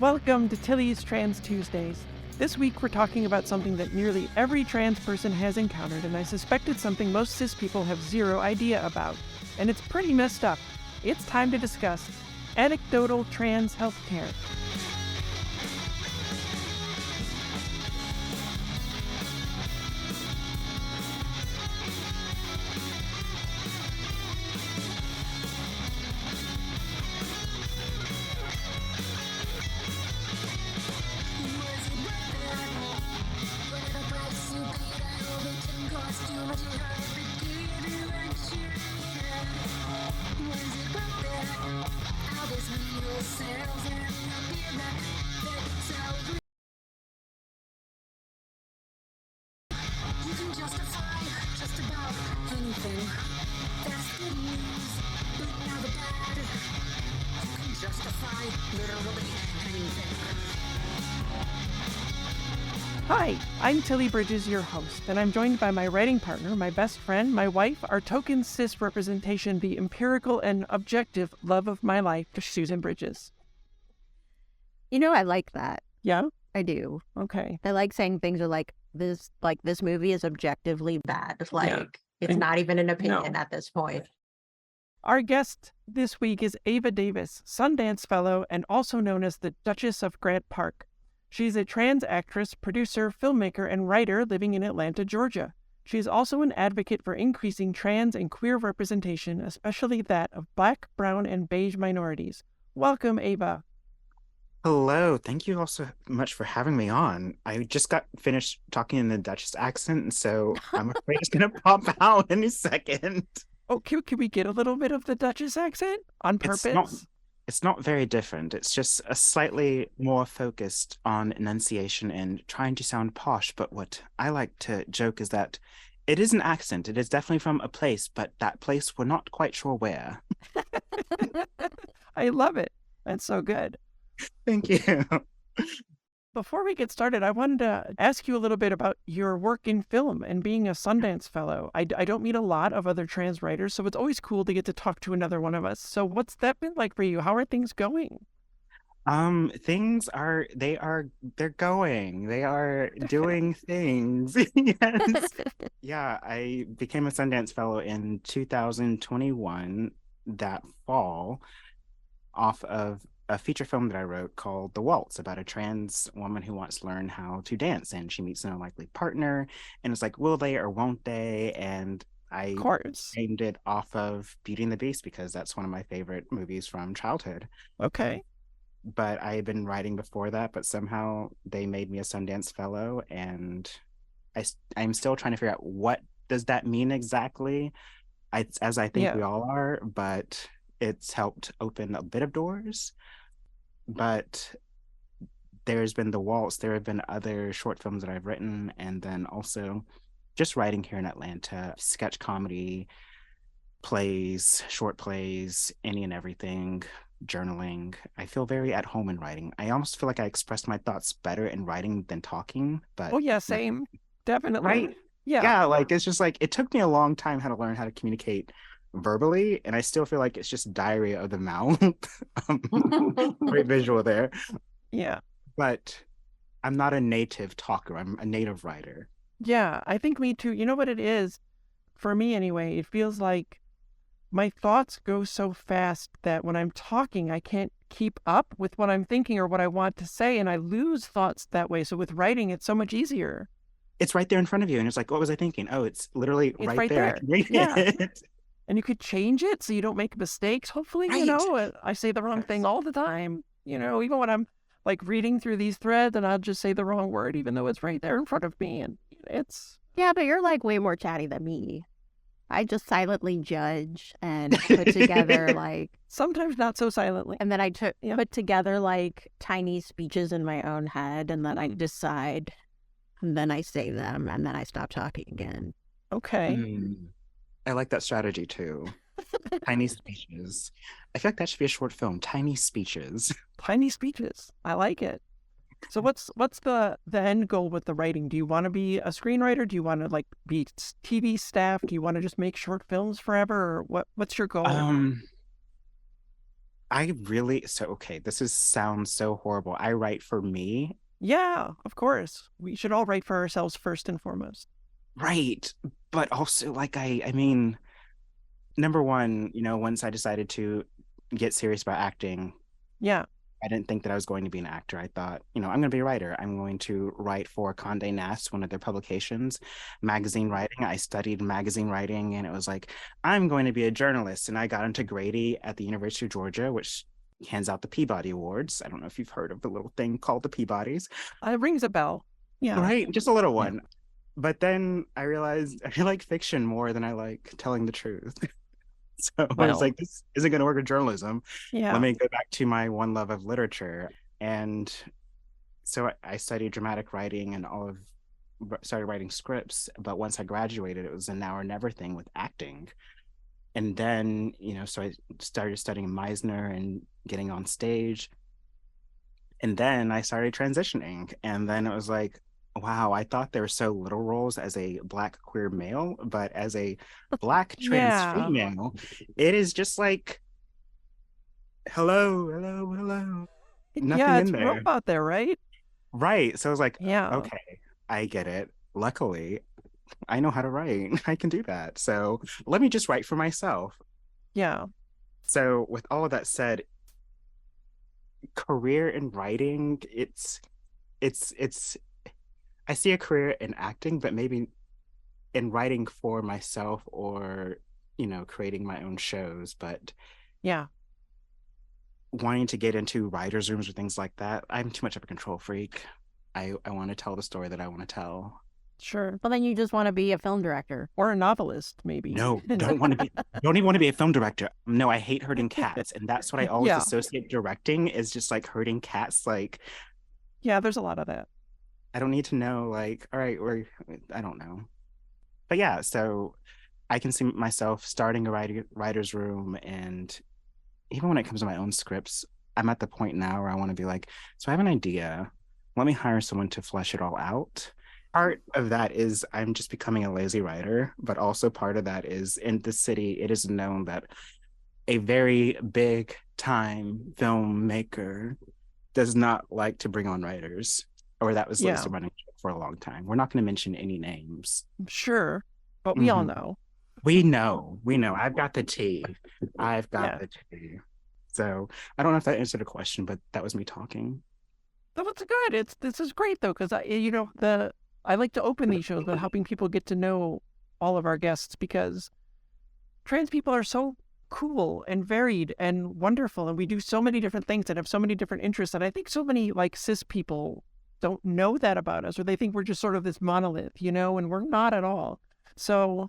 Welcome to Tilly's Trans Tuesdays. This week we're talking about something that nearly every trans person has encountered, and I suspect it's something most cis people have zero idea about. And it's pretty messed up. It's time to discuss anecdotal trans healthcare. Hi, I'm Tilly Bridges, your host, and I'm joined by my writing partner, my best friend, my wife, our token cis representation, the empirical and objective love of my life, Susan Bridges. I like that. Yeah? I do. Okay. I like saying things are like this movie is objectively bad. It's And not even an opinion at this point. Our guest this week is Ava Davis, Sundance Fellow, and also known as the Duchess of Grant Park. She's a trans actress, producer, filmmaker, and writer living in Atlanta, Georgia. She is also an advocate for increasing trans and queer representation, especially that of Black, brown, and beige minorities. Welcome, Ava. Hello, thank you all so much for having me on. I just got finished talking in the Duchess accent, so I'm afraid it's gonna pop out any second. Oh, can we get a little bit of the Duchess accent on purpose? It's not very different. It's just a slightly more focused on enunciation and trying to sound posh. But what I like to joke is that it is an accent. It is definitely from a place, but that place we're not quite sure where. I love it. That's so good. Thank you. Before we get started, I wanted to ask you a little bit about your work in film and being a Sundance Fellow. I don't meet a lot of other trans writers, so it's always cool to get to talk to another one of us. So what's that been like for you? How are things going? They're going. They are doing things. Yes. Yeah, I became a Sundance Fellow in 2021, that fall, off of a feature film that I wrote called The Waltz, about a trans woman who wants to learn how to dance, and she meets an unlikely partner, and it's like, will they or won't they? And I named it off of Beauty and the Beast because that's one of my favorite movies from childhood. Okay. But I had been writing before that, but somehow they made me a Sundance Fellow, and I'm still trying to figure out what does that mean exactly, as I think we all are, but it's helped open a bit of doors. But there's been The Waltz, there have been other short films that I've written, and then also just writing here in Atlanta, sketch comedy, plays, short plays, any and everything, journaling. I feel very at home in writing. I almost feel like I express my thoughts better in writing than talking. But same. Definitely. Right? Yeah, it's just like it took me a long time how to learn how to communicate verbally, and I still feel like it's just diarrhea of the mouth. Great visual there. Yeah. But I'm not a native talker. I'm a native writer. Yeah, I think me too. You know what it is? For me anyway, it feels like my thoughts go so fast that when I'm talking, I can't keep up with what I'm thinking or what I want to say, and I lose thoughts that way. So with writing, it's so much easier. It's right there in front of you, and it's like, what was I thinking? Oh, it's literally right there. I can read it. And you could change it so you don't make mistakes. Hopefully, right. I say the wrong thing all the time. Even when I'm like reading through these threads and I'll just say the wrong word, even though it's right there in front of me. And it's... Yeah, but you're like way more chatty than me. I just silently judge and put together sometimes not so silently. And then I put together like tiny speeches in my own head, and then I decide, and then I say them, and then I stop talking again. Okay. I like that strategy too. Tiny speeches. I feel like that should be a short film. Tiny speeches. Tiny speeches. I like it. So what's the end goal with the writing? Do you want to be a screenwriter? Do you want to be TV staff? Do you want to just make short films forever? Or what's your goal? Okay, sounds so horrible. I write for me. Yeah, of course. We should all write for ourselves first and foremost. Right. But also, like, I mean, number one, once I decided to get serious about acting, Yeah. I didn't think that I was going to be an actor. I thought, I'm going to be a writer. I'm going to write for Condé Nast, one of their publications, magazine writing. I studied magazine writing, and it was like, I'm going to be a journalist. And I got into Grady at the University of Georgia, which hands out the Peabody Awards. I don't know if you've heard of the little thing called the Peabodys. It rings a bell. Yeah. Right, just a little Yeah. one. But then I realized I like fiction more than I like telling the truth. So I was Well, like, this isn't going to work with journalism. yeah. Let me go back to my one love of literature. And so I studied dramatic writing and started writing scripts. But once I graduated, it was a now or never thing with acting. And then, so I started studying Meisner and getting on stage. And then I started transitioning. And then it was like, wow, I thought there were so little roles as a Black queer male, but as a Black trans Yeah. female, it is just like, hello, hello, hello. Nothing It's in there. rough out there, right? Right. So I was like, Yeah. okay, I get it. Luckily, I know how to write. I can do that. So let me just write for myself. Yeah. So with all of that said, career in writing, it's I see a career in acting, but maybe in writing for myself or, creating my own shows. But Yeah. wanting to get into writers' rooms or things like that, I'm too much of a control freak. I want to tell the story that I want to tell. Sure. Well, then you just want to be a film director. Or a novelist, maybe. No, don't even want to be a film director. No, I hate herding cats. And that's what I always associate directing is just like herding cats. Like, yeah, there's a lot of that. I don't need to know, like, all right, I don't know. But yeah, so I can see myself starting a writer's room. And even when it comes to my own scripts, I'm at the point now where I want to be like, so I have an idea. Let me hire someone to flesh it all out. Part of that is I'm just becoming a lazy writer, but also part of that is in the city, it is known that a very big time filmmaker does not like to bring on writers, or that was at least a running joke for a long time. We're not going to mention any names. Sure, but we all know. We know. I've got the tea. The tea. So I don't know if that answered a question, but that was me talking. That was good. This is great though, because I like to open these shows by helping people get to know all of our guests, because trans people are so cool and varied and wonderful, and we do so many different things and have so many different interests. And I think so many like cis people don't know that about us, or they think we're just sort of this monolith, and we're not at all. So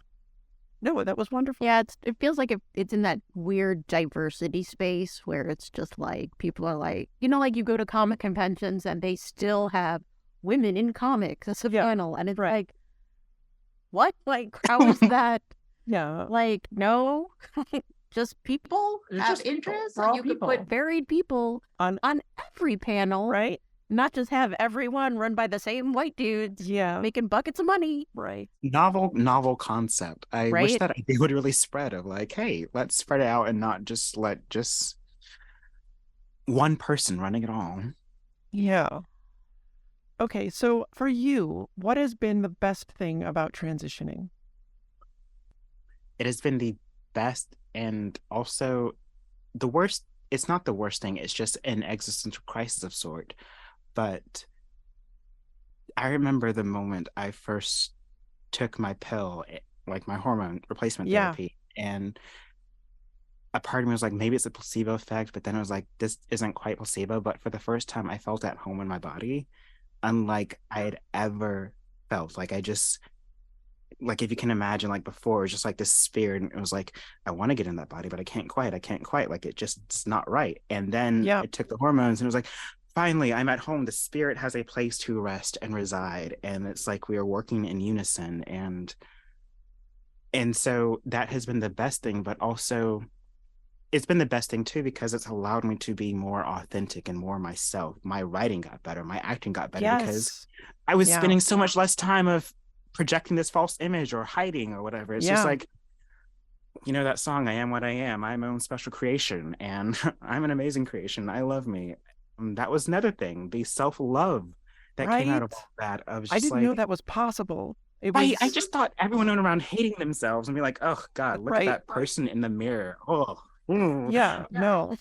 no, that was wonderful. Yeah, it feels like it's in that weird diversity space where it's just like people are like, like you go to comic conventions and they still have women in comics as a panel, and it's like, what? Like, how is that? Yeah. Like, no, just people have interests. You could put varied people on every panel, right? Not just have everyone run by the same white dudes, making buckets of money. Right. Novel concept. I wish that idea would really spread of like, hey, let's spread it out and not just let just one person running it all. Yeah. Okay, so for you, what has been the best thing about transitioning? It has been the best, and also the worst. It's not the worst thing. It's just an existential crisis of sort. But I remember the moment I first took my pill, like my hormone replacement therapy, and a part of me was like, maybe it's a placebo effect, but then it was like, this isn't quite placebo. But for the first time, I felt at home in my body, unlike I had ever felt. Like I just, like if you can imagine, like before, it was just like this spirit, and it was like, I want to get in that body, but I can't quite. Like it's not right. And then I took the hormones, and it was like, finally, I'm at home. The spirit has a place to rest and reside, and it's like we are working in unison. And so that has been the best thing, but also it's been the best thing too, because it's allowed me to be more authentic and more myself. My writing got better, my acting got better, because I was spending so much less time of projecting this false image or hiding or whatever. It's just like, you know that song, I Am What I Am, I'm my own special creation, and I'm an amazing creation. I love me. That was another thing, the self-love that came out of Right? all that. I was I just didn't know like, that was possible. It right, I was just thought everyone went around hating themselves and be like, oh God, look at right. that person in the mirror. Oh, ooh. Yeah, no.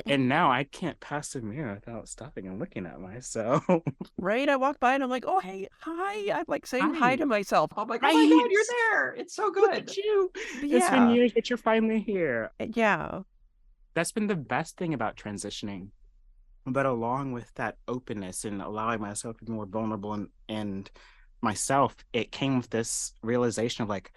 And now I can't pass the mirror without stopping and looking at myself. Right? I walk by and I'm like, oh, hey, hi. I'm like saying hi Hi, to myself. I'm like, oh my God, right. you're there. It's so Look at good. you. It's been Yeah. years, but you're finally here. Yeah. That's been the best thing about transitioning. But along with that openness and allowing myself to be more vulnerable and myself, it came with this realization of like,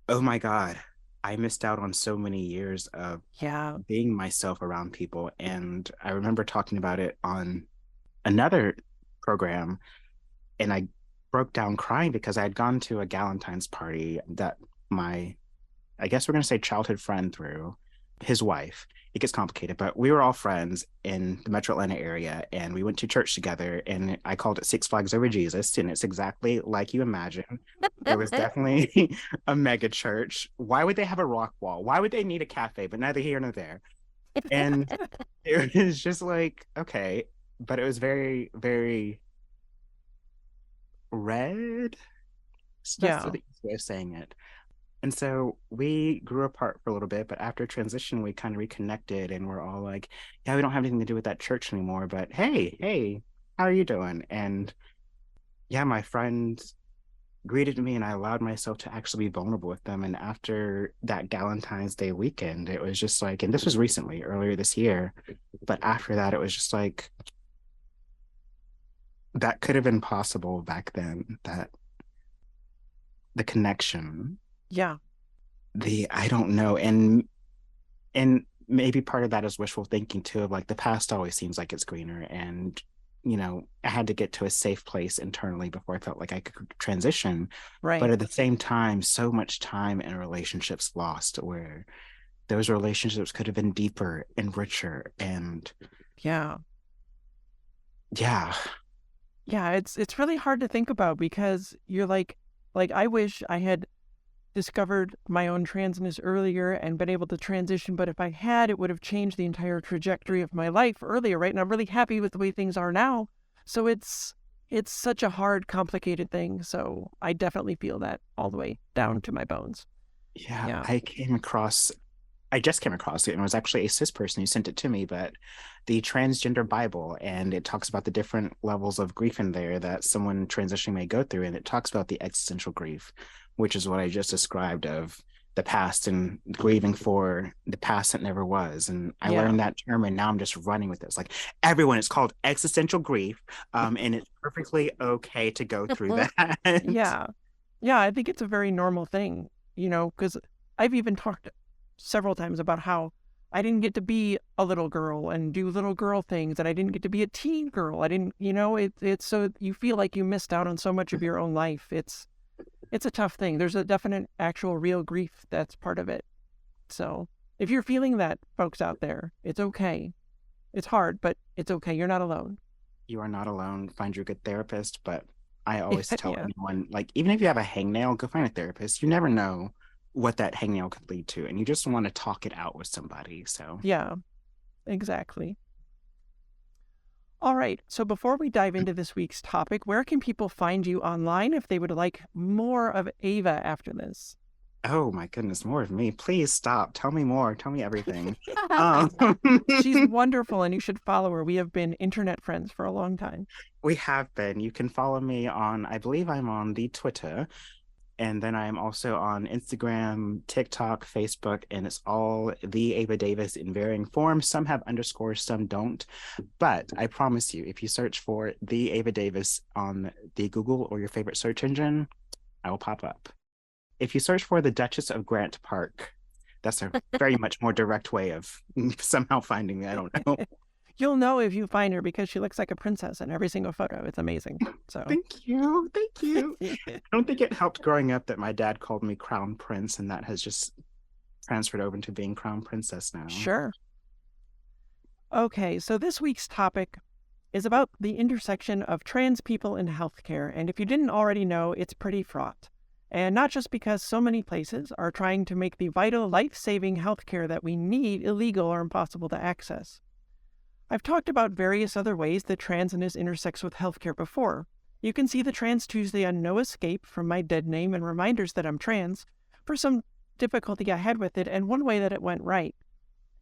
oh my God, I missed out on so many years of Yeah. being myself around people. And I remember talking about it on another program, and I broke down crying because I had gone to a Galentine's party that my, I guess we're going to say childhood friend threw, his wife. It gets complicated, but we were all friends in the Metro Atlanta area, and we went to church together. And I called it Six Flags Over Jesus, and it's exactly like you imagine. It was definitely a mega church. Why would they have a rock wall? Why would they need a cafe? But neither here nor there. And it was just like, okay, but it was very, very red. That's the Yeah. easy way of saying it. And so we grew apart for a little bit, but after transition, we kind of reconnected and we're all like, yeah, we don't have anything to do with that church anymore, but hey, how are you doing? And yeah, my friends greeted me and I allowed myself to actually be vulnerable with them. And after that Valentine's Day weekend, it was just like, and this was recently, earlier this year, but after that, it was just like, that could have been possible back then, that the connection, Yeah. I don't know. And maybe part of that is wishful thinking too, of like the past always seems like it's greener. And I had to get to a safe place internally before I felt like I could transition. But Right. at the same time, so much time in relationships lost where those relationships could have been deeper and richer. And Yeah. yeah. Yeah. It's really hard to think about because you're like I wish I had discovered my own transness earlier and been able to transition, but if I had, it would have changed the entire trajectory of my life earlier, right? And I'm really happy with the way things are now. So it's such a hard, complicated thing. So I definitely feel that all the way down to my bones. Yeah, Yeah. I just came across it, and it was actually a cis person who sent it to me, but the transgender Bible, and it talks about the different levels of grief in there that someone transitioning may go through, and it talks about the existential grief, which is what I just described of the past and grieving for the past that never was. And I Yeah. learned that term, and now I'm just running with it. It's like everyone, it's called existential grief, and it's perfectly okay to go through that. Yeah. Yeah. I think it's a very normal thing, because I've even talked several times about how I didn't get to be a little girl and do little girl things, and I didn't get to be a teen girl. I didn't, it's so you feel like you missed out on so much of your own life. It's a tough thing. There's a definite, actual, real grief that's part of it. So if you're feeling that, folks out there, it's okay. It's hard, but it's okay. You're not alone. You are not alone. Find your good therapist. But I always tell Yeah. anyone, like, even if you have a hangnail, go find a therapist. You never know what that hangnail could lead to, and you just want to talk it out with somebody. So, Yeah, exactly. All right. So before we dive into this week's topic, where can people find you online if they would like more of Ava after this? oh my goodness, more of me. Please stop. Tell me more. Tell me everything. Um, She's wonderful and you should follow her. We have been internet friends for a long time. we have been. You can follow me on, I believe I'm on the Twitter. And then I'm also on Instagram, TikTok, Facebook, and it's all the Ava Davis in varying forms. Some have underscores, some don't. But I promise you, if you search for the Ava Davis on the Google or your favorite search engine, I will pop up. If you search for the Duchess of Grant Park, that's a very much more direct way of somehow finding me. I don't know. You'll know if you find her because she looks like a princess in every single photo. It's amazing. So Thank you. Thank you. I don't think it helped growing up that my dad called me Crown Prince, and that has just transferred over into being Crown Princess now. Sure. Okay, so this week's topic is about the intersection of trans people in healthcare. And if you didn't already know, it's pretty fraught. And not just because so many places are trying to make the vital, life-saving healthcare that we need illegal or impossible to access. I've talked about various other ways that transness intersects with healthcare before. You can see the Trans Tuesday on No Escape from my dead name and reminders that I'm trans for some difficulty I had with it and one way that it went right.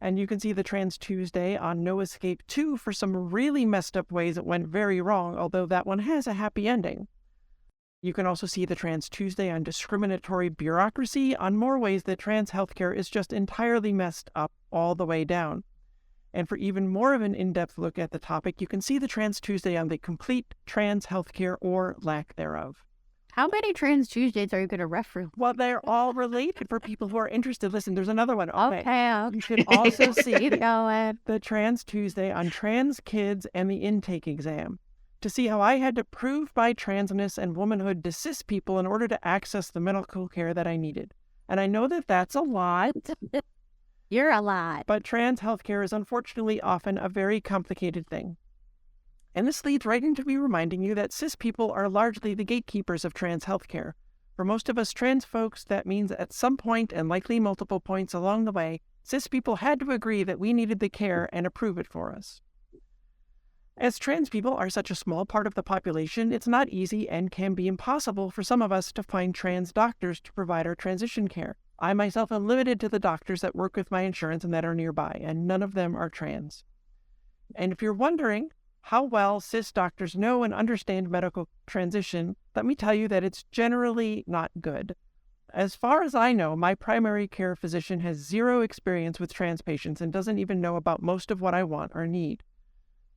And you can see the Trans Tuesday on No Escape 2 for some really messed up ways it went very wrong, although that one has a happy ending. You can also see the Trans Tuesday on discriminatory bureaucracy on more ways that trans healthcare is just entirely messed up all the way down. And for even more of an in-depth look at the topic, you can see the Trans Tuesday on the complete trans healthcare or lack thereof. How many Trans Tuesdays are you going to reference? Well, they're all related for people who are interested. Listen, there's another one. Okay. You should also see going. the Trans Tuesday on trans kids and the intake exam to see how I had to prove my transness and womanhood to cis people in order to access the medical care that I needed. And I know that that's a lot. You're a lot. But trans healthcare is unfortunately often a very complicated thing. And this leads right into me reminding you that cis people are largely the gatekeepers of trans healthcare. For most of us trans folks, that means at some point, and likely multiple points along the way, cis people had to agree that we needed the care and approve it for us. As trans people are such a small part of the population, it's not easy and can be impossible for some of us to find trans doctors to provide our transition care. I myself am limited to the doctors that work with my insurance and that are nearby, and none of them are trans. And if you're wondering how well cis doctors know and understand medical transition, let me tell you that it's generally not good. As far as I know, my primary care physician has zero experience with trans patients and doesn't even know about most of what I want or need.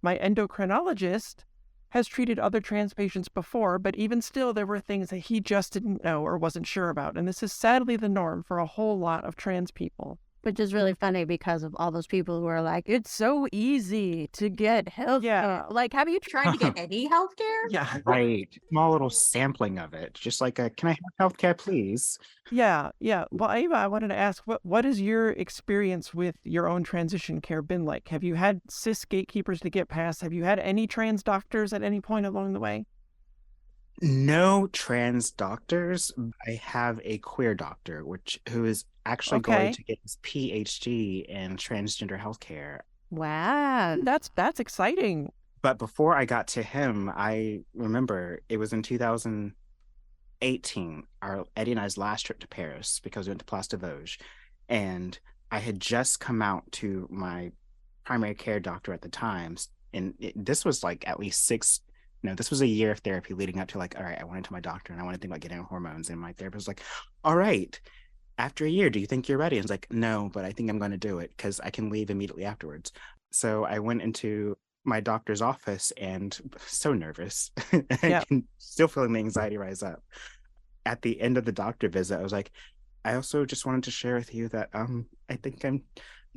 My endocrinologist has treated other trans patients before, but even still, there were things that he just didn't know or wasn't sure about. And this is sadly the norm for a whole lot of trans people. Which is really funny because of all those people who are like, it's so easy to get health. Yeah. Like, have you tried to get any health care? Yeah, right. Small little sampling of it. Just like, can I have health care, please? Yeah. Well, Ava, I wanted to ask, what has your experience with your own transition care been like? Have you had cis gatekeepers to get past? Have you had any trans doctors at any point along the way? No trans doctors. I have a queer doctor, who is actually going to get his PhD in transgender healthcare. Wow. That's exciting. But before I got to him, I remember it was in 2018, Eddie and I's last trip to Paris, because we went to Place de Vosges. And I had just come out to my primary care doctor at the time. And this was like at least this was a year of therapy leading up to like, all right, I went to my doctor and I want to think about getting hormones. And my therapist was like, all right, after a year, do you think you're ready? And I was like, no, but I think I'm going to do it because I can leave immediately afterwards. So I went into my doctor's office and so nervous. Yeah. Still feeling the anxiety rise up. At the end of the doctor visit, I was like, I also just wanted to share with you that I think I'm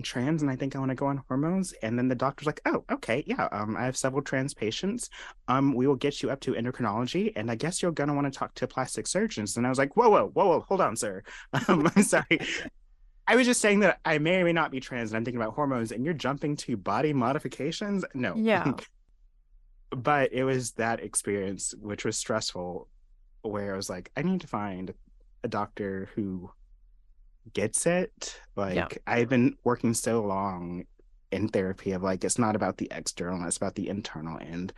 trans and I think I want to go on hormones. And then the doctor's like, oh, okay, yeah, I have several trans patients. We will get you up to endocrinology, and I guess you're gonna want to talk to plastic surgeons. And I was like, whoa, hold on, sir. I'm sorry. I was just saying that I may or may not be trans and I'm thinking about hormones, and you're jumping to body modifications? No. Yeah. But it was that experience, which was stressful, where I was like, I need to find a doctor who gets it. I've been working so long in therapy of like, it's not about the external, it's about the internal. And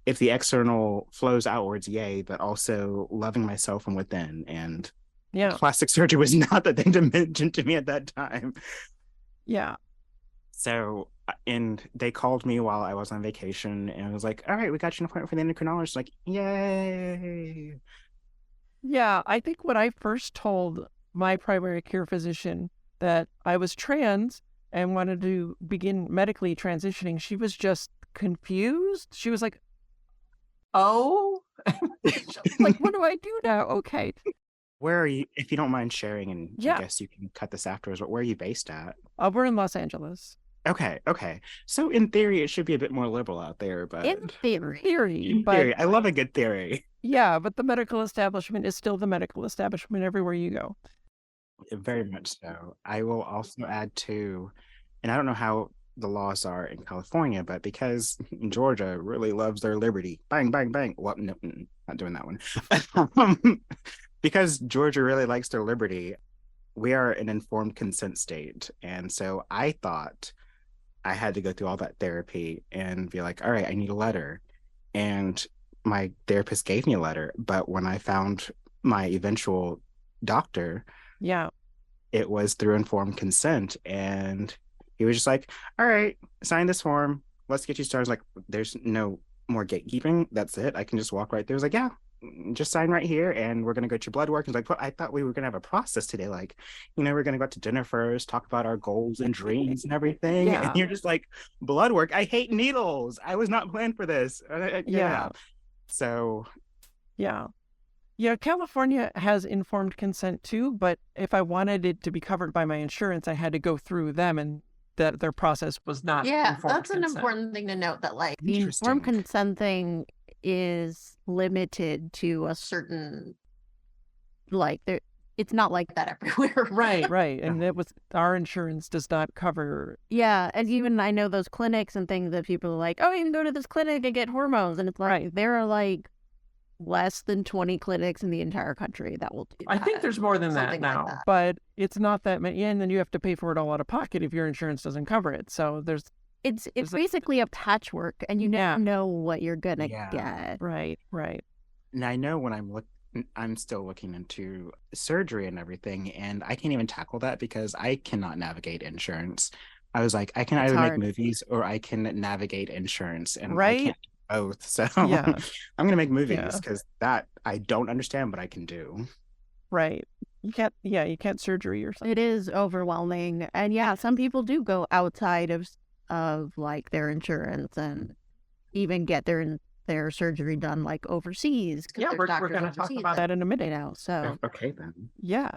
if the external flows outwards, yay, but also loving myself from within. And plastic surgery was not the thing to mention to me at that time. Yeah. So, and they called me while I was on vacation and I was like, all right, we got you an appointment for the endocrinologist. Like, yay. Yeah, I think when I first told my primary care physician that I was trans and wanted to begin medically transitioning, she was just confused. She was like, oh, like, what do I do now? Okay. Where are you, if you don't mind sharing, and Yeah. I guess you can cut this afterwards, but where are you based at? We're in Los Angeles. Okay. So in theory, it should be a bit more liberal out there, but In theory. But I love a good theory. yeah, but the medical establishment is still the medical establishment everywhere you go. Very much so. I will also add too, and I don't know how the laws are in California, but because Georgia really loves their liberty, bang, bang, bang. Well, no, not doing that one. because Georgia really likes their liberty, we are an informed consent state. And so I thought I had to go through all that therapy and be like, all right, I need a letter. And my therapist gave me a letter. But when I found my eventual doctor, Yeah. it was through informed consent. And he was just like, all right, sign this form. Let's get you started. Like, there's no more gatekeeping. That's it. I can just walk right through. I was like, yeah, just sign right here and we're going to go to your blood work. And like, well, I thought we were going to have a process today. Like, we're going to go out to dinner first, talk about our goals and dreams and everything. Yeah. And you're just like, blood work. I hate needles. I was not planned for this. Yeah. So. Yeah. Yeah, California has informed consent too, but if I wanted it to be covered by my insurance, I had to go through them, and that their process was not. Yeah, that's an important thing to note, that like the informed consent thing is limited to a certain, like, there, it's not like that everywhere. Right. And it was, our insurance does not cover. Yeah, and even I know those clinics and things that people are like, oh, you can go to this clinic and get hormones, and it's like there are like less than 20 clinics in the entire country that will do that. I think there's more than that now, like that. But it's not that many, and then you have to pay for it all out of pocket if your insurance doesn't cover it. So it's basically a patchwork, and you never know what you're gonna get. Right. And I know when I'm still looking into surgery and everything, and I can't even tackle that because I cannot navigate insurance. I was like, I can either make movies or I can navigate insurance, and I can't do both. So I'm gonna make movies because that I don't understand, but I can do. Right. You can't surgery or something. It is overwhelming, and some people do go outside of like their insurance and even get their surgery done like overseas. Yeah, we're going to talk about that in a minute now. So okay then. Yeah.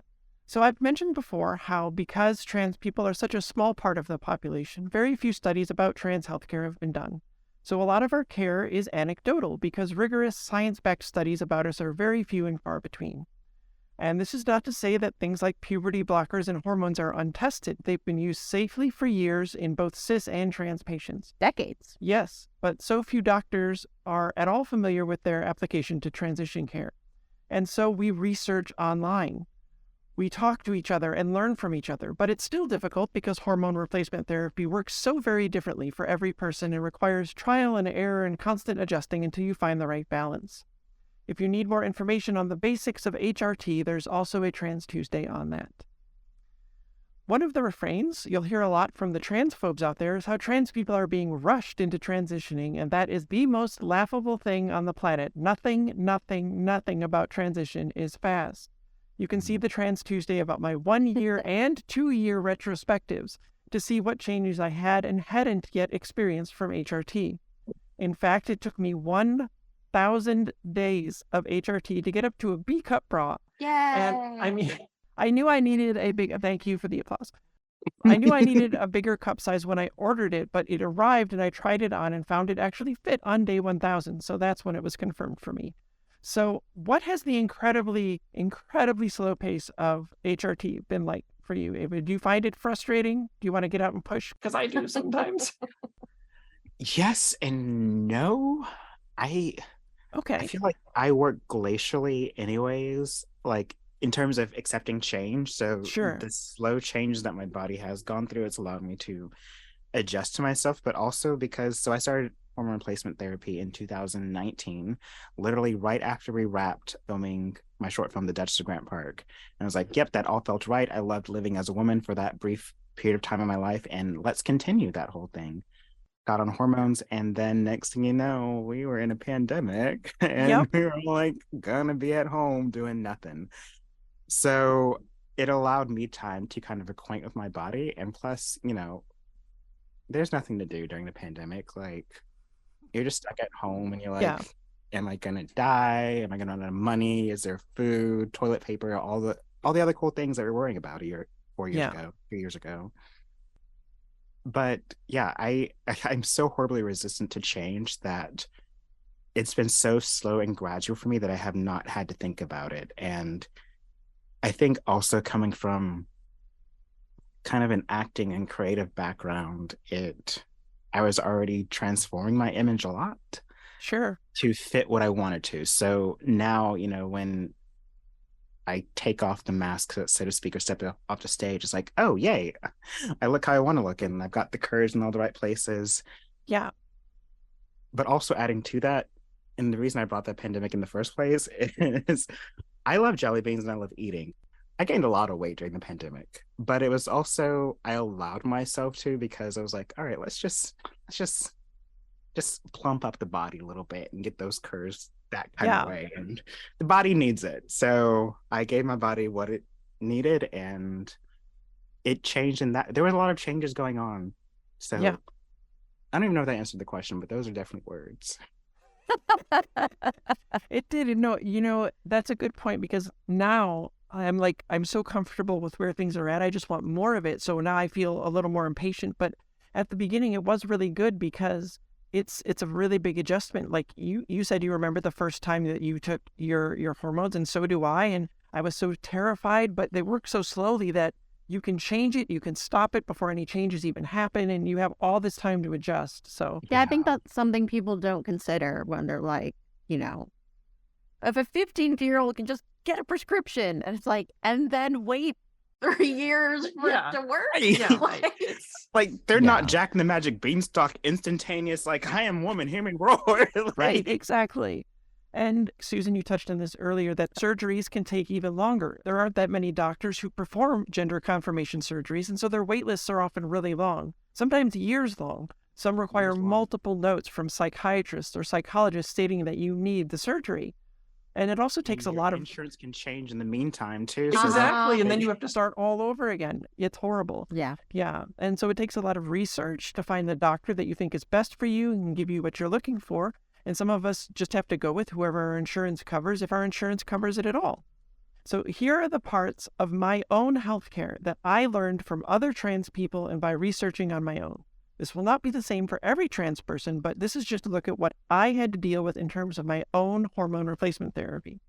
So I've mentioned before how because trans people are such a small part of the population, very few studies about trans healthcare have been done. So a lot of our care is anecdotal because rigorous science-backed studies about us are very few and far between. And this is not to say that things like puberty blockers and hormones are untested. They've been used safely for years in both cis and trans patients. Decades. Yes, but so few doctors are at all familiar with their application to transition care. And so we research online. We talk to each other and learn from each other, but it's still difficult because hormone replacement therapy works so very differently for every person and requires trial and error and constant adjusting until you find the right balance. If you need more information on the basics of HRT, there's also a Trans Tuesday on that. One of the refrains you'll hear a lot from the transphobes out there is how trans people are being rushed into transitioning, and that is the most laughable thing on the planet. Nothing about transition is fast. You can see the Trans Tuesday about my 1-year and 2-year retrospectives to see what changes I had and hadn't yet experienced from HRT. In fact, it took me 1,000 days of HRT to get up to a B cup bra. Yay! And I mean, I knew I needed a big, thank you for the applause. I knew I needed a bigger cup size when I ordered it, but it arrived and I tried it on and found it actually fit on day 1,000. So that's when it was confirmed for me. So what has the incredibly slow pace of HRT been like for you, Ava? Do you find it frustrating? Do you want to get out and push? Because I do sometimes. Yes and no. I feel like I work glacially anyways, like in terms of accepting change. So the slow change that my body has gone through, it's allowed me to adjust to myself, but also because I started hormone replacement therapy in 2019, literally right after we wrapped filming my short film, The Duchess of Grant Park. And I was like, yep, that all felt right. I loved living as a woman for that brief period of time in my life, and let's continue that whole thing. Got on hormones, and then next thing you know, we were in a pandemic and we were like gonna be at home doing nothing. So it allowed me time to kind of acquaint with my body, and plus, there's nothing to do during the pandemic. Like, you're just stuck at home and you're like, am I gonna die? Am I gonna run out of money? Is there food, toilet paper, all the other cool things that we're worrying about 4 years ago, 3 years ago. But yeah, I'm so horribly resistant to change that it's been so slow and gradual for me that I have not had to think about it. And I think also coming from kind of an acting and creative background, I was already transforming my image a lot. Sure. To fit what I wanted to. So now, when I take off the mask, so to speak, or step off the stage. It's like, oh, yay. I look how I want to look, and I've got the curves in all the right places. Yeah. But also adding to that, and the reason I brought that pandemic in the first place is I love jelly beans and I love eating. I gained a lot of weight during the pandemic, but it was also, I allowed myself to, because I was like, all right, let's just plump up the body a little bit and get those curves that kind of way. And the body needs it. So I gave my body what it needed, and it changed in that. There was a lot of changes going on. So I don't even know if that answered the question, but those are definitely words. It did. No, that's a good point, because now I'm so comfortable with where things are at. I just want more of it. So now I feel a little more impatient. But at the beginning, it was really good, because it's a really big adjustment. Like you said, you remember the first time that you took your hormones, and so do I. And I was so terrified, but they work so slowly that you can change it, you can stop it before any changes even happen, and you have all this time to adjust. So I think that's something people don't consider when they're like, if a 15-year-old can just get a prescription, and it's like, and then wait 3 years for it to work. Yeah. Like they're not Jack and the Magic Beanstalk instantaneous, like, I am woman, hear me roar. Right, exactly. And Susan, you touched on this earlier, that surgeries can take even longer. There aren't that many doctors who perform gender confirmation surgeries, and so their wait lists are often really long, sometimes years long. Some require multiple notes from psychiatrists or psychologists stating that you need the surgery. And it also takes a lot of... Insurance can change in the meantime, too. Exactly, and then you have to start all over again. It's horrible. Yeah. And so it takes a lot of research to find the doctor that you think is best for you and give you what you're looking for. And some of us just have to go with whoever our insurance covers, if our insurance covers it at all. So here are the parts of my own healthcare that I learned from other trans people and by researching on my own. This will not be the same for every trans person, but this is just a look at what I had to deal with in terms of my own hormone replacement therapy.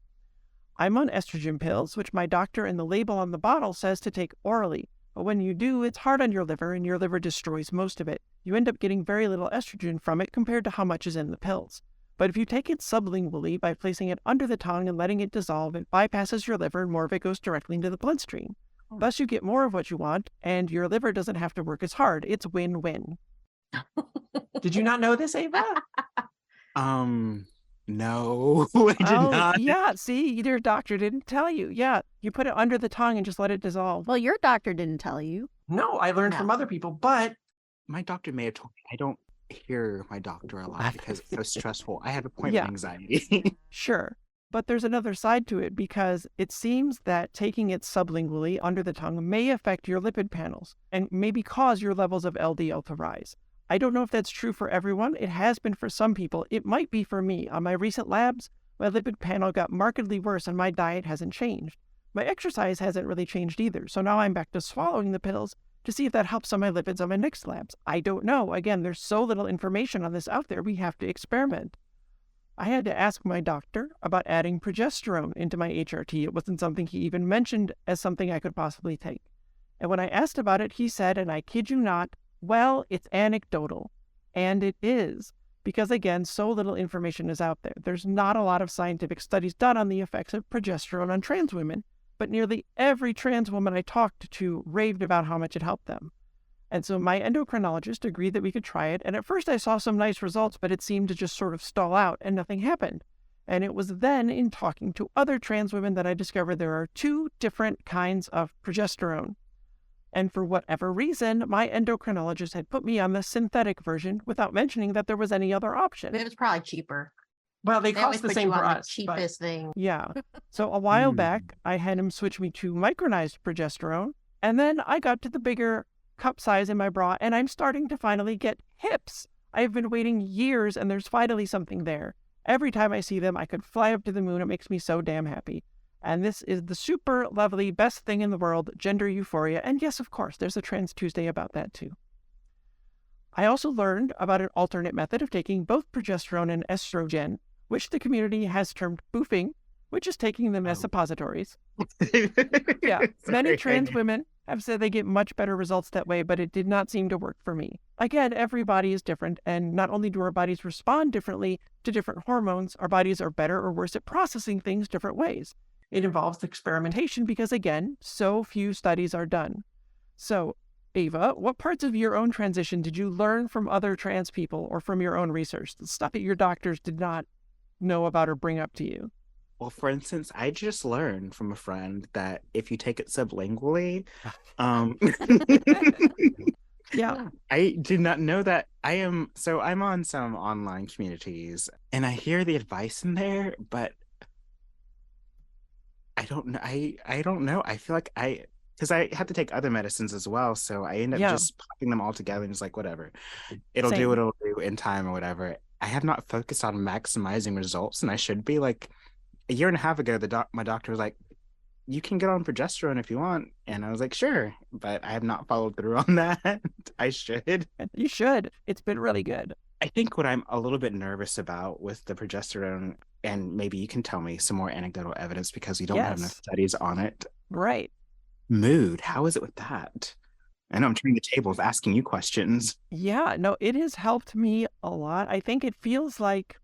I'm on estrogen pills, which my doctor and the label on the bottle says to take orally. But when you do, it's hard on your liver, and your liver destroys most of it. You end up getting very little estrogen from it compared to how much is in the pills. But if you take it sublingually by placing it under the tongue and letting it dissolve, it bypasses your liver and more of it goes directly into the bloodstream. Thus, you get more of what you want, and your liver doesn't have to work as hard. It's win-win. Did you not know this, Ava? No, I did not. Yeah, see, your doctor didn't tell you. Yeah, you put it under the tongue and just let it dissolve. Well, your doctor didn't tell you. No, I learned from other people, but... My doctor may have told me. I don't hear my doctor a lot because it's so stressful. I have appointment anxiety. Sure. But there's another side to it, because it seems that taking it sublingually under the tongue may affect your lipid panels and maybe cause your levels of LDL to rise. I don't know if that's true for everyone. It has been for some people. It might be for me. On my recent labs, my lipid panel got markedly worse and my diet hasn't changed. My exercise hasn't really changed either. So now I'm back to swallowing the pills to see if that helps on my lipids on my next labs. I don't know. Again, there's so little information on this out there. We have to experiment. I had to ask my doctor about adding progesterone into my HRT. It wasn't something he even mentioned as something I could possibly take. And when I asked about it, he said, and I kid you not, well, it's anecdotal. And it is, because again, so little information is out there. There's not a lot of scientific studies done on the effects of progesterone on trans women, but nearly every trans woman I talked to raved about how much it helped them. And so my endocrinologist agreed that we could try it. And at first I saw some nice results, but it seemed to just sort of stall out and nothing happened. And it was then in talking to other trans women that I discovered there are two different kinds of progesterone. And for whatever reason, my endocrinologist had put me on the synthetic version without mentioning that there was any other option. It was probably cheaper. Well, they cost the same for us. Cheapest thing. Yeah. So a while back, I had him switch me to micronized progesterone. And then I got to the bigger cup size in my bra, and I'm starting to finally get hips. I've been waiting years, and there's finally something there. Every time I see them, I could fly up to the moon. It makes me so damn happy. And this is the super lovely, best thing in the world, gender euphoria. And yes, of course, there's a Trans Tuesday about that too. I also learned about an alternate method of taking both progesterone and estrogen, which the community has termed boofing, which is taking them as suppositories. Yeah, many trans women have said they get much better results that way, but it did not seem to work for me. Again, every body is different, and not only do our bodies respond differently to different hormones, our bodies are better or worse at processing things different ways. It involves experimentation because, again, so few studies are done. So, Ava, what parts of your own transition did you learn from other trans people or from your own research? The stuff that your doctors did not know about or bring up to you? Well, for instance, I just learned from a friend that if you take it sublingually, um, Yeah. I did not know that. I'm on some online communities and I hear the advice in there, but I don't know. I don't know. I feel like because I had to take other medicines as well. So I end up Yeah. just popping them all together and just like, whatever, it'll do Same. what it'll do in time or whatever. I have not focused on maximizing results, and I should be. Like a year and a half ago, my doctor was like, you can get on progesterone if you want. And I was like, sure, but I have not followed through on that. I should. You should. It's been really good. I think what I'm a little bit nervous about with the progesterone, and maybe you can tell me some more anecdotal evidence because you don't have enough Yes. studies on it. Right. Mood, how is it with that? I know I'm turning the tables, asking you questions. Yeah. No, it has helped me a lot. I think it feels like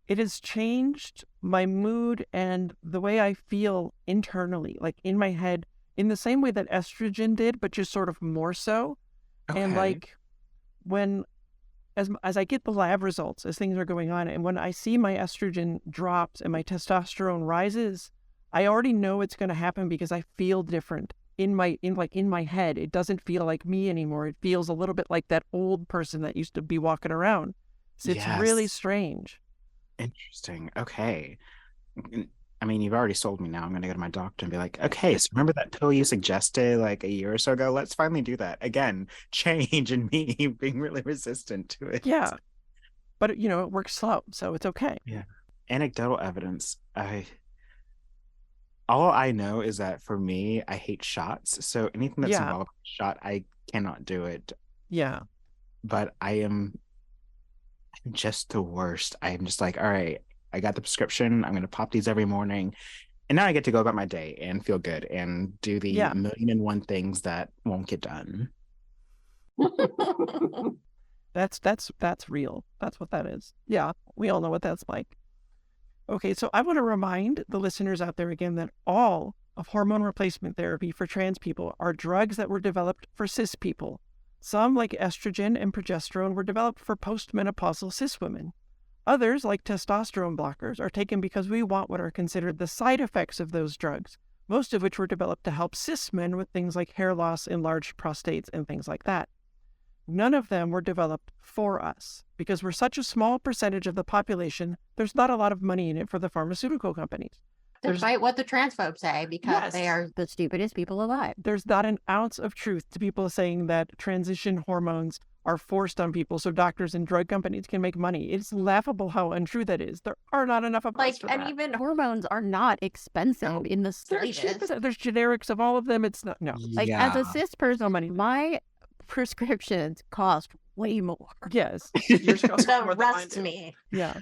it has changed my mood and the way I feel internally, like in my head, in the same way that estrogen did, but just sort of more so. And Okay. like when, as I get the lab results, as things are going on, and when I see my estrogen drops and my testosterone rises, I already know it's going to happen because I feel different in my head. It doesn't feel like me anymore. It feels a little bit like that old person that used to be walking around. So it's really Yes. strange. Interesting. Okay. I mean, you've already sold me now. I'm going to go to my doctor and be like, okay, so remember that pill you suggested like a year or so ago? Let's finally do that. Again, change in me being really resistant to it. Yeah. But, it works slow, so it's okay. Yeah. Anecdotal evidence. All I know is that for me, I hate shots. So anything that's Yeah. involved with a shot, I cannot do it. Yeah. But I'm just the worst. I'm just like, all right, I got the prescription. I'm gonna pop these every morning. And now I get to go about my day and feel good and do the Yeah. million and one things that won't get done. That's real. That's what that is. Yeah. We all know what that's like. Okay, so I want to remind the listeners out there again that all of hormone replacement therapy for trans people are drugs that were developed for cis people. Some, like estrogen and progesterone, were developed for postmenopausal cis women. Others, like testosterone blockers, are taken because we want what are considered the side effects of those drugs, most of which were developed to help cis men with things like hair loss, enlarged prostates, and things like that. None of them were developed for us. Because we're such a small percentage of the population, there's not a lot of money in it for the pharmaceutical companies. Despite what the transphobes say, because they are the stupidest people alive. There's not an ounce of truth to people saying that transition hormones are forced on people so doctors and drug companies can make money. It's laughable how untrue that is. There are not enough of us for and that. even Hormones are not expensive in the There's slightest. generics of all of them. It's not, no. Like Yeah. as a cis person, my prescriptions cost way more. Yes. the rest me. Yeah.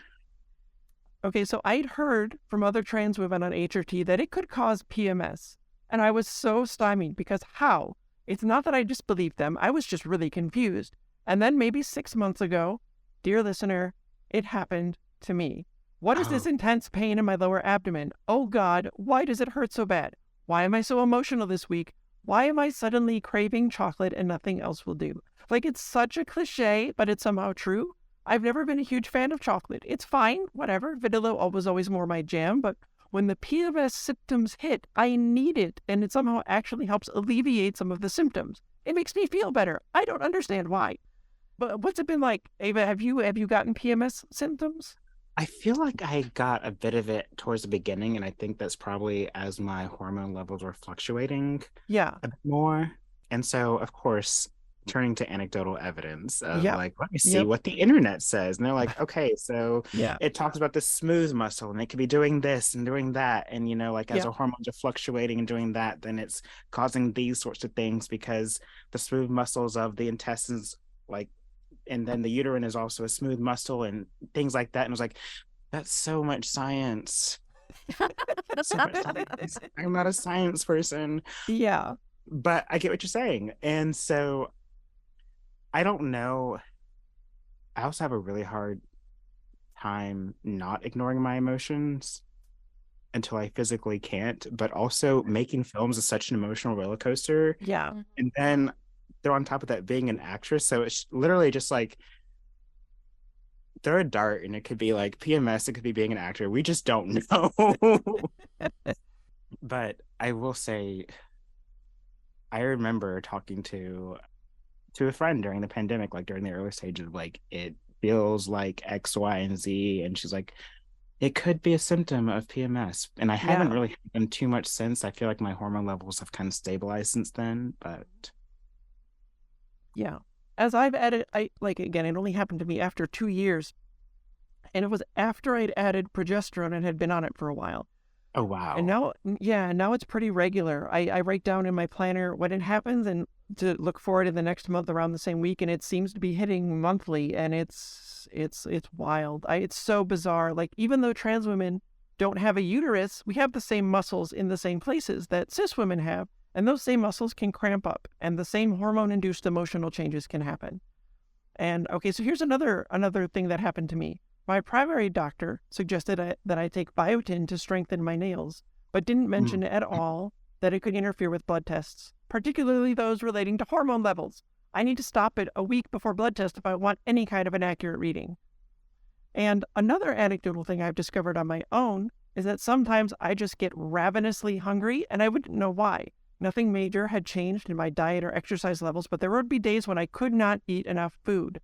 Okay, so I'd heard from other trans women on HRT that it could cause PMS. And I was so stymied because how? It's not that I disbelieved them. I was just really confused. And then maybe 6 months ago, dear listener, it happened to me. What is this intense pain in my lower abdomen? Oh God, why does it hurt so bad? Why am I so emotional this week? Why am I suddenly craving chocolate and nothing else will do? Like, it's such a cliche, but it's somehow true. I've never been a huge fan of chocolate. It's fine, whatever. Vanilla was always more my jam, but when the PMS symptoms hit, I need it, and it somehow actually helps alleviate some of the symptoms. It makes me feel better. I don't understand why. But what's it been like, Ava? Have you gotten PMS symptoms? I feel like I got a bit of it towards the beginning, and I think that's probably as my hormone levels were fluctuating Yeah. a bit more. And so, of course, turning to anecdotal evidence of like, let me see what the internet says. And they're like, okay, so it talks about the smooth muscle and it could be doing this and doing that. And, like as our hormones are fluctuating and doing that, then it's causing these sorts of things because the smooth muscles of the intestines, and then the uterine is also a smooth muscle and things like that. And I was like, that's so much science. So much science. I'm not a science person. Yeah. But I get what you're saying. And so I don't know. I also have a really hard time not ignoring my emotions. until I physically can't, but also making films is such an emotional roller coaster. Yeah. And then they're on top of that being an actress. So it's literally just like throw a dart and it could be like PMS, it could be being an actor. We just don't know. But I will say, I remember talking to a friend during the pandemic, like during the early stages of like, it feels like X, Y, and Z. And she's like, it could be a symptom of PMS. And I haven't really done too much since. I feel like my hormone levels have kind of stabilized since then, but yeah. As I've added, again, it only happened to me after 2 years. And it was after I'd added progesterone and had been on it for a while. Oh, wow. And now it's pretty regular. I write down in my planner when it happens and to look for it in the next month around the same week. And it seems to be hitting monthly. And it's wild. It's so bizarre. Like, even though trans women don't have a uterus, we have the same muscles in the same places that cis women have. And those same muscles can cramp up and the same hormone-induced emotional changes can happen. And okay, so here's another thing that happened to me. My primary doctor suggested that I take biotin to strengthen my nails, but didn't mention at all that it could interfere with blood tests, particularly those relating to hormone levels. I need to stop it a week before blood test if I want any kind of an accurate reading. And another anecdotal thing I've discovered on my own is that sometimes I just get ravenously hungry and I wouldn't know why. Nothing major had changed in my diet or exercise levels, but there would be days when I could not eat enough food.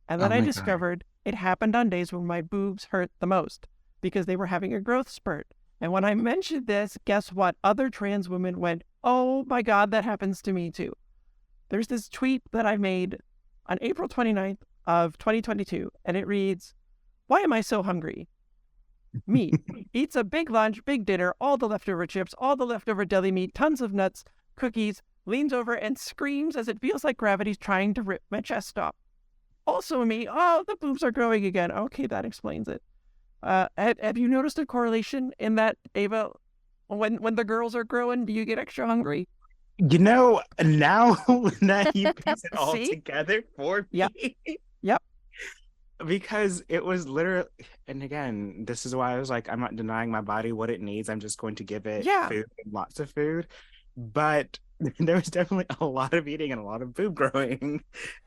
And then I discovered it happened on days when my boobs hurt the most because they were having a growth spurt. And when I mentioned this, guess what? Other trans women went, oh my God, that happens to me too. There's this tweet that I made on April 29th of 2022, and it reads, why am I so hungry? Me eats a big lunch, big dinner, all the leftover chips, all the leftover deli meat, tons of nuts, cookies, leans over and screams as it feels like gravity's trying to rip my chest off. Also me, oh, the boobs are growing again. Okay, that explains it. Have you noticed a correlation in that, Ava? When the girls are growing, do you get extra hungry? You know, now that you piece it all together for me. Yep. Because it was literally, and again, this is why I was like, I'm not denying my body what it needs. I'm just going to give it food and lots of food. But there was definitely a lot of eating and a lot of boob growing.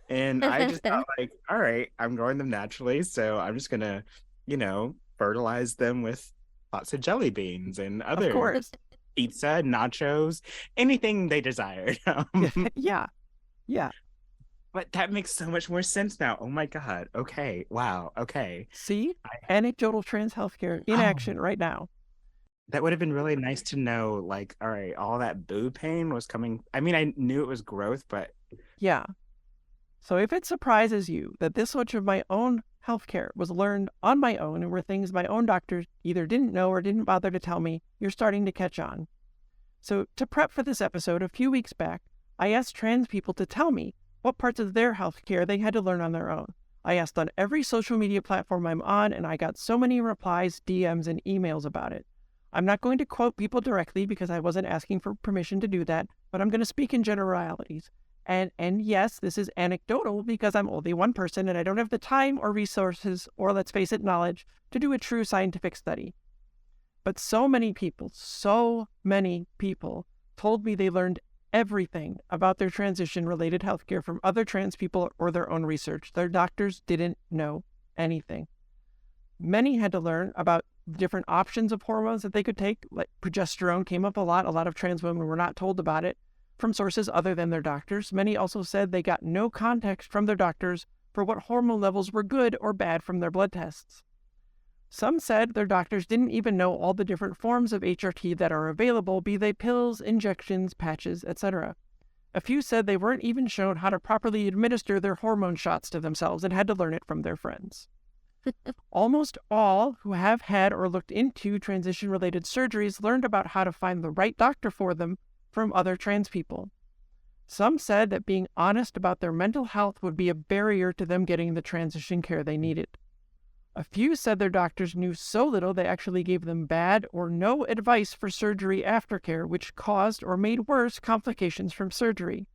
And I just thought like, all right, I'm growing them naturally. So I'm just going to, fertilize them with lots of jelly beans and other pizza, nachos, anything they desired. Yeah. But that makes so much more sense now. Oh my God. Okay. Wow. Okay. See? Anecdotal trans healthcare in action right now. That would have been really nice to know, like, all right, all that boob pain was coming. I mean, I knew it was growth, but yeah. So if it surprises you that this much of my own healthcare was learned on my own and were things my own doctors either didn't know or didn't bother to tell me, you're starting to catch on. So to prep for this episode, a few weeks back, I asked trans people to tell me what parts of their healthcare they had to learn on their own. I asked on every social media platform I'm on, and I got so many replies, DMs, and emails about it. I'm not going to quote people directly because I wasn't asking for permission to do that, but I'm going to speak in generalities. And yes, this is anecdotal because I'm only one person and I don't have the time or resources or, let's face it, knowledge to do a true scientific study. But so many people told me they learned everything about their transition-related healthcare from other trans people or their own research. Their doctors didn't know anything. Many had to learn about different options of hormones that they could take. Like progesterone came up a lot. A lot of trans women were not told about it from sources other than their doctors. Many also said they got no context from their doctors for what hormone levels were good or bad from their blood tests. Some said their doctors didn't even know all the different forms of HRT that are available, be they pills, injections, patches, etc. A few said they weren't even shown how to properly administer their hormone shots to themselves and had to learn it from their friends. Almost all who have had or looked into transition-related surgeries learned about how to find the right doctor for them from other trans people. Some said that being honest about their mental health would be a barrier to them getting the transition care they needed. A few said their doctors knew so little they actually gave them bad or no advice for surgery aftercare, which caused or made worse complications from surgery.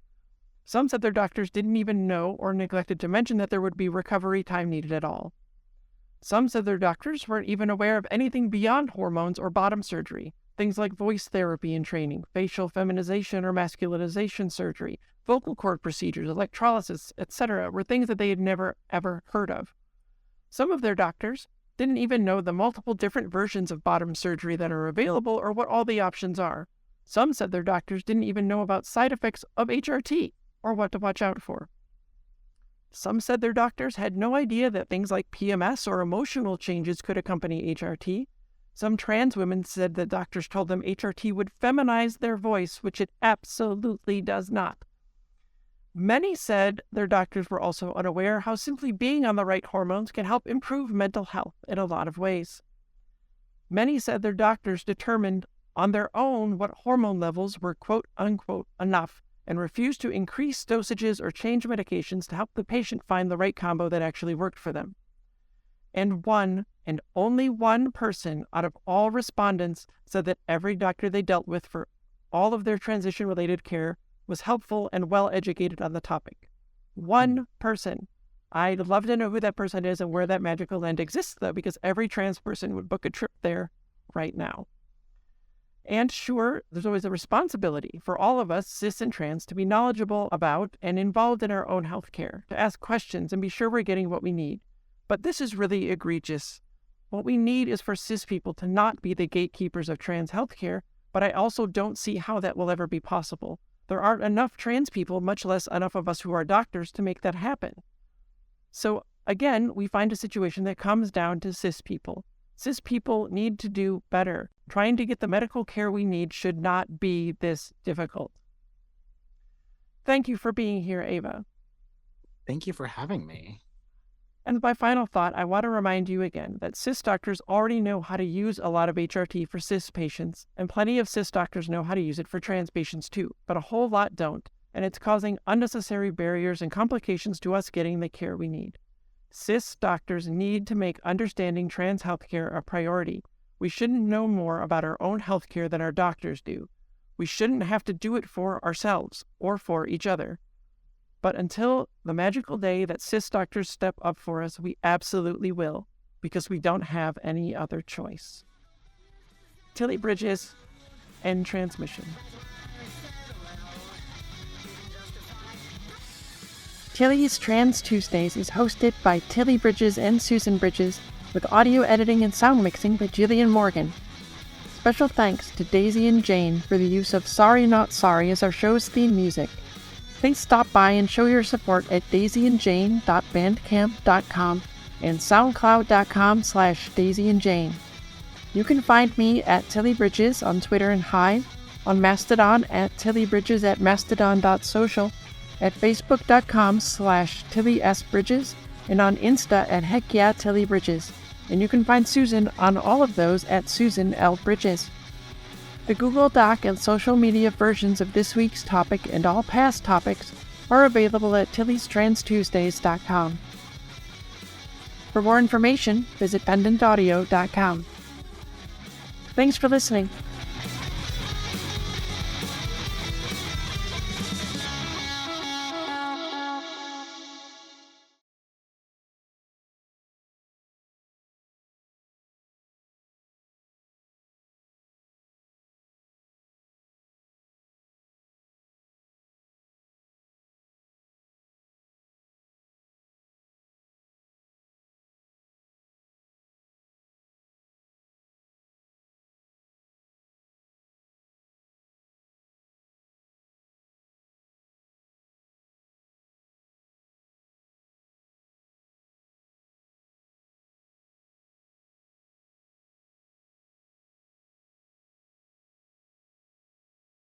Some said their doctors didn't even know or neglected to mention that there would be recovery time needed at all. Some said their doctors weren't even aware of anything beyond hormones or bottom surgery. Things like voice therapy and training, facial feminization or masculinization surgery, vocal cord procedures, electrolysis, etc. were things that they had never, ever heard of. Some of their doctors didn't even know the multiple different versions of bottom surgery that are available or what all the options are. Some said their doctors didn't even know about side effects of HRT or what to watch out for. Some said their doctors had no idea that things like PMS or emotional changes could accompany HRT. Some trans women said that doctors told them HRT would feminize their voice, which it absolutely does not. Many said their doctors were also unaware how simply being on the right hormones can help improve mental health in a lot of ways. Many said their doctors determined on their own what hormone levels were quote-unquote enough and refused to increase dosages or change medications to help the patient find the right combo that actually worked for them. And one, and only one person out of all respondents said that every doctor they dealt with for all of their transition-related care was helpful and well-educated on the topic. One person. I'd love to know who that person is and where that magical land exists, though, because every trans person would book a trip there right now. And sure, there's always a responsibility for all of us, cis and trans, to be knowledgeable about and involved in our own health care, to ask questions and be sure we're getting what we need. But this is really egregious. What we need is for cis people to not be the gatekeepers of trans healthcare, but I also don't see how that will ever be possible. There aren't enough trans people, much less enough of us who are doctors, to make that happen. So again, we find a situation that comes down to cis people. Cis people need to do better. Trying to get the medical care we need should not be this difficult. Thank you for being here, Ava. Thank you for having me. And my final thought, I want to remind you again that cis doctors already know how to use a lot of HRT for cis patients, and plenty of cis doctors know how to use it for trans patients too, but a whole lot don't, and it's causing unnecessary barriers and complications to us getting the care we need. Cis doctors need to make understanding trans healthcare a priority. We shouldn't know more about our own healthcare than our doctors do. We shouldn't have to do it for ourselves or for each other. But until the magical day that cis doctors step up for us, we absolutely will, because we don't have any other choice. Tilly Bridges, end transmission. Tilly's Trans Tuesdays is hosted by Tilly Bridges and Susan Bridges, with audio editing and sound mixing by Jillian Morgan. Special thanks to Daisy and Jane for the use of Sorry Not Sorry as our show's theme music. Please stop by and show your support at daisyandjane.bandcamp.com and soundcloud.com/daisyandjane. You can find me at Tilly Bridges on Twitter and Hive, on Mastodon at tillybridges@mastodon.social, at facebook.com/TillySBridges, and on Insta at HeckYeahTillyBridges. And you can find Susan on all of those at Susan L. Bridges. The Google Doc and social media versions of this week's topic and all past topics are available at Tilly'sTransTuesdays.com. For more information, visit pendantaudio.com. Thanks for listening.